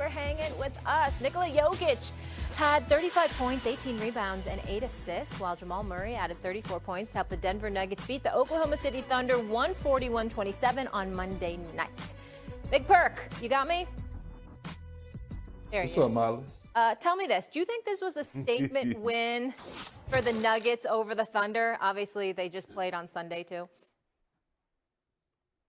for hanging with us. Nikola Jokic had 35 points, 18 rebounds, and 8 assists, while Jamal Murray added 34 points to help the Denver Nuggets beat the Oklahoma City Thunder 141-27 on Monday night. Big Perk, you got me? There What's you up, Molly? Tell me this. Do you think this was a statement win for the Nuggets over the Thunder? Obviously, they just played on Sunday, too.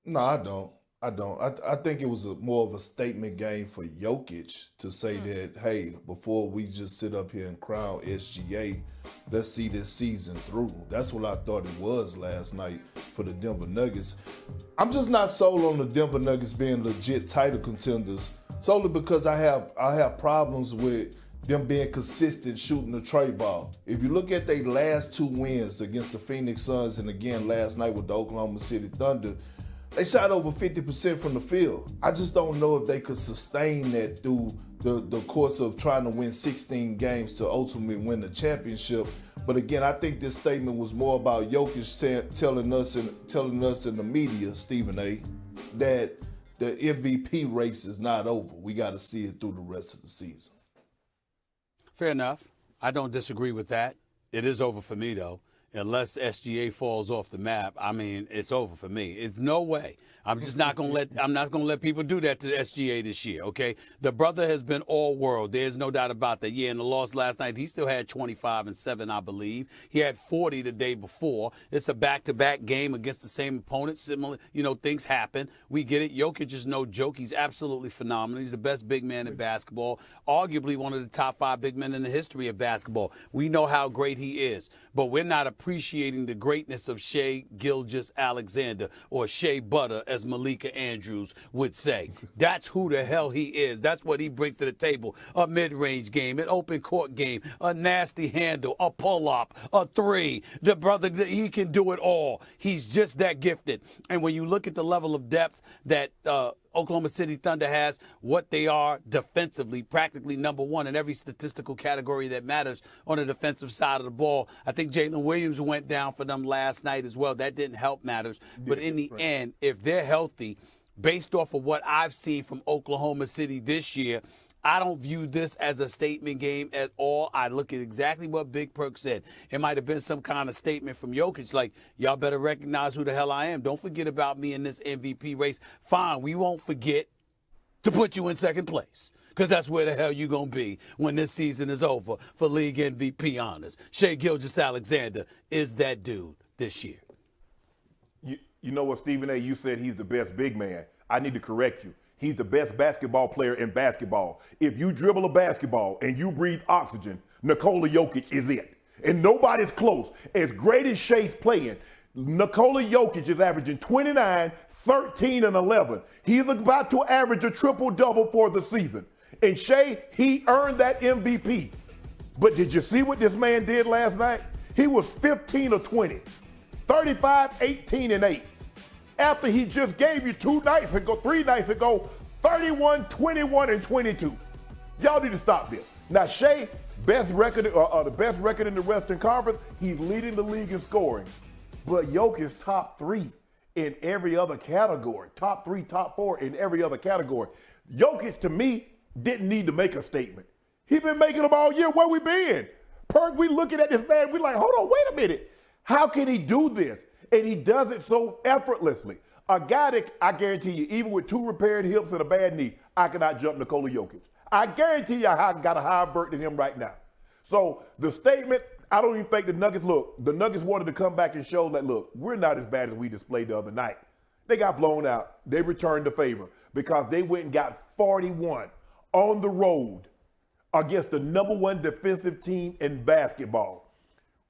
No, I don't. I think it was more of a statement game for Jokic to say that, hey, before we just sit up here and crown SGA, let's see this season through. That's what I thought it was last night for the Denver Nuggets. I'm just not sold on the Denver Nuggets being legit title contenders, solely because I have problems with them being consistent shooting the tray ball. If you look at their last 2 wins against the Phoenix Suns and again last night with the Oklahoma City Thunder, they shot over 50% from the field. I just don't know if they could sustain that through the course of trying to win 16 games to ultimately win the championship. But again, I think this statement was more about Jokic telling us in the media, Stephen A., that the MVP race is not over. We got to see it through the rest of the season. Fair enough. I don't disagree with that. It is over for me, though. Unless SGA falls off the map, I mean, it's over for me. It's no way. I'm just not going to let people do that to SGA this year, okay? The brother has been all world. There's no doubt about that. Yeah, in the loss last night, he still had 25 and 7, I believe. He had 40 the day before. It's a back-to-back game against the same opponent. Similar, things happen. We get it. Jokic is no joke. He's absolutely phenomenal. He's the best big man in basketball, arguably one of the top 5 big men in the history of basketball. We know how great he is, but we're not appreciating the greatness of Shai Gilgeous-Alexander, or Shea Butter, as Malika Andrews would say. That's who the hell he is. That's what he brings to the table. A mid-range game, an open court game, a nasty handle, a pull-up, a 3. The brother, he can do it all. He's just that gifted. And when you look at the level of depth that Oklahoma City Thunder has, what they are defensively, practically number 1 in every statistical category that matters on the defensive side of the ball. I think Jalen Williams went down for them last night as well. That didn't help matters. But in the end, if they're healthy, based off of what I've seen from Oklahoma City this year, I don't view this as a statement game at all. I look at exactly what Big Perk said. It might have been some kind of statement from Jokic, like, y'all better recognize who the hell I am. Don't forget about me in this MVP race. Fine, we won't forget to put you in second place, because that's where the hell you're going to be when this season is over for league MVP honors. Shai Gilgeous-Alexander is that dude this year. You know what, Stephen A., you said he's the best big man. I need to correct you. He's the best basketball player in basketball. If you dribble a basketball and you breathe oxygen, Nikola Jokic is it. And nobody's close. As great as Shai's playing, Nikola Jokic is averaging 29, 13, and 11. He's about to average a triple-double for the season. And Shai, he earned that MVP. But did you see what this man did last night? He was 15 of 20, 35, 18, and 8. After he just gave you 3 nights ago, 31, 21, and 22. Y'all need to stop this. Now, Shai, the best record in the Western Conference, he's leading the league in scoring. But Jokic's top 3 in every other category. Top 3, top 4 in every other category. Jokic, to me, didn't need to make a statement. He's been making them all year. Where we been? Perk, we looking at this man, we like, hold on, wait a minute. How can he do this? And he does it so effortlessly. A guy that, I guarantee you, even with 2 repaired hips and a bad knee, I cannot jump Nikola Jokic. I guarantee you I got a higher vert than him right now. So the statement, I don't even think the Nuggets wanted to come back and show that, look, we're not as bad as we displayed the other night. They got blown out. They returned the favor because they went and got 41 on the road against the number 1 defensive team in basketball.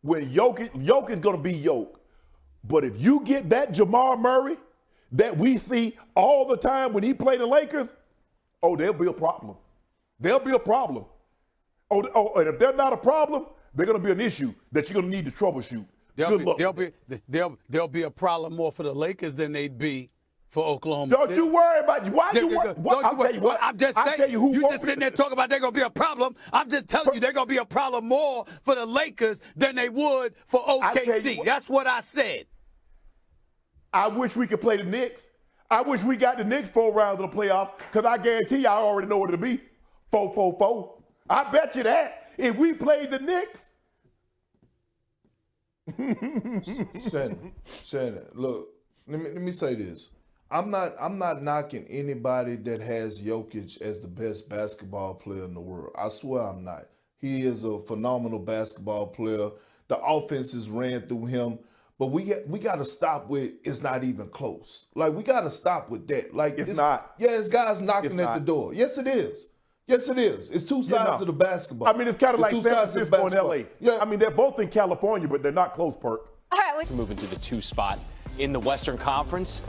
When Jokic is going to be Jokic. But if you get that Jamal Murray that we see all the time when he played the Lakers, there'll be a problem. There'll be a problem. And if they're not a problem, they're going to be an issue that you're going to need to troubleshoot. There'll be a problem more for the Lakers than they'd be for Oklahoma. Don't you worry about you. Why you what? I'm just saying, you just sitting there talking about they're going to be a problem. I'm just telling you they're going to be a problem more for the Lakers than they would for OKC. That's what I said. I wish we could play the Knicks. I wish we got the Knicks 4 rounds of the playoffs, because I guarantee you I already know what it'll be. 4-4-4. I bet you that. If we played the Knicks. Shannon, look, let me say this. I'm not knocking anybody that has Jokic as the best basketball player in the world. I swear I'm not. He is a phenomenal basketball player. The offenses ran through him. But we got to stop with it's not even close. Like, we got to stop with that. Like, it's not. Yeah, it's guys knocking at the door. Yes, it is. Yes, it is. It's two sides of the basketball. I mean, it's kind of like San Francisco and LA. Yeah. I mean, they're both in California, but they're not close, Perk. All right, moving to the 2 spot in the Western Conference.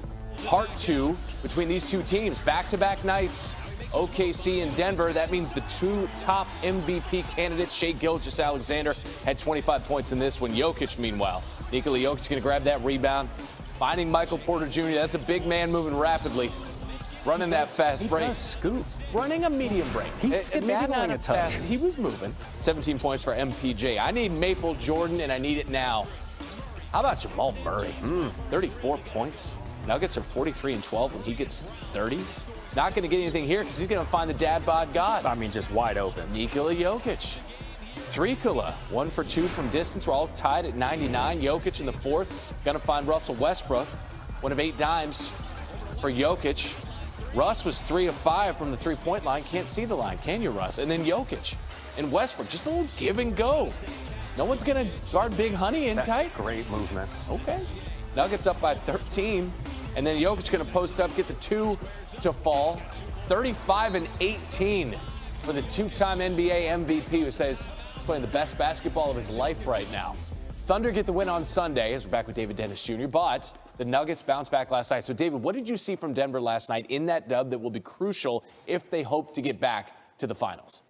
Part 2 between these two teams. Back-to-back nights, OKC and Denver. That means the 2 top MVP candidates, Shai Gilgeous-Alexander, had 25 points in this one. Jokic, meanwhile. Nikola Jokic going to grab that rebound. Finding Michael Porter Jr. That's a big man moving rapidly. Running that fast break. He does scoop. Running a medium break. He's skedaddling a touch. He was moving. 17 points for MPJ. I need Maple Jordan, and I need it now. How about Jamal Murray? 34 points. Nuggets are 43-12 when he gets 30. Not going to get anything here because he's going to find the dad bod god. I mean, just wide open. Nikola Jokic. Nikola, 1 for 2 from distance. We're all tied at 99. Jokic in the 4th. Going to find Russell Westbrook. 1 of 8 dimes for Jokic. Russ was 3 of 5 from the 3-point line. Can't see the line, can you, Russ? And then Jokic and Westbrook. Just a little give and go. No one's going to guard Big Honey in tight. Great movement. Okay. Nuggets up by 13. And then Jokic going to post up, get the 2 to fall. 35 and 18 for the 2-time NBA MVP who says he's playing the best basketball of his life right now. Thunder get the win on Sunday, as we're back with David Dennis Jr., but the Nuggets bounced back last night. So, David, what did you see from Denver last night in that dub that will be crucial if they hope to get back to the finals?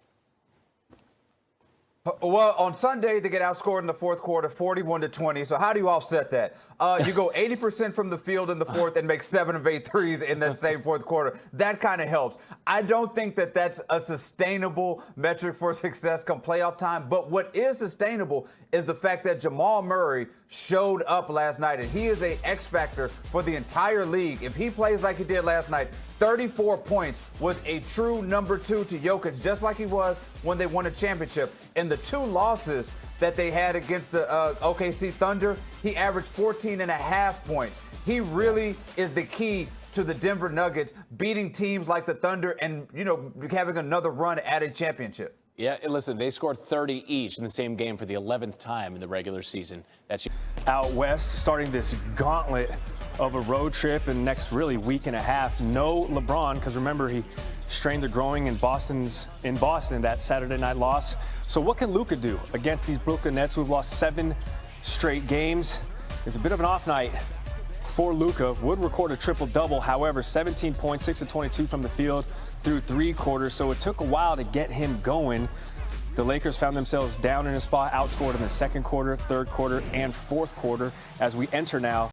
Well, on Sunday, they get outscored in the 4th quarter, 41-20. So how do you offset that? You go 80% from the field in the 4th and make 7 of 8 threes in that same 4th quarter. That kind of helps. I don't think that that's a sustainable metric for success come playoff time. But what is sustainable is the fact that Jamal Murray showed up last night, and he is a X factor for the entire league. If he plays like he did last night, 34 points was a true number 2 to Jokic, just like he was when they won a championship. In the 2 losses that they had against the OKC Thunder, he averaged 14.5 points. He really is the key to the Denver Nuggets beating teams like the Thunder and, having another run at a championship. Yeah, and listen, they scored 30 each in the same game for the 11th time in the regular season. That's out west, starting this gauntlet of a road trip in the next really week and a half. No LeBron, because remember, he strained the groin in Boston that Saturday night loss. So what can Luka do against these Brooklyn Nets who've lost 7 straight games? It's a bit of an off night for Luka. Would record a triple-double, however, 17 points, 6 of 22 from the field through 3 quarters. So it took a while to get him going. The Lakers found themselves down in a spot, outscored in the 2nd quarter, 3rd quarter, and 4th quarter as we enter now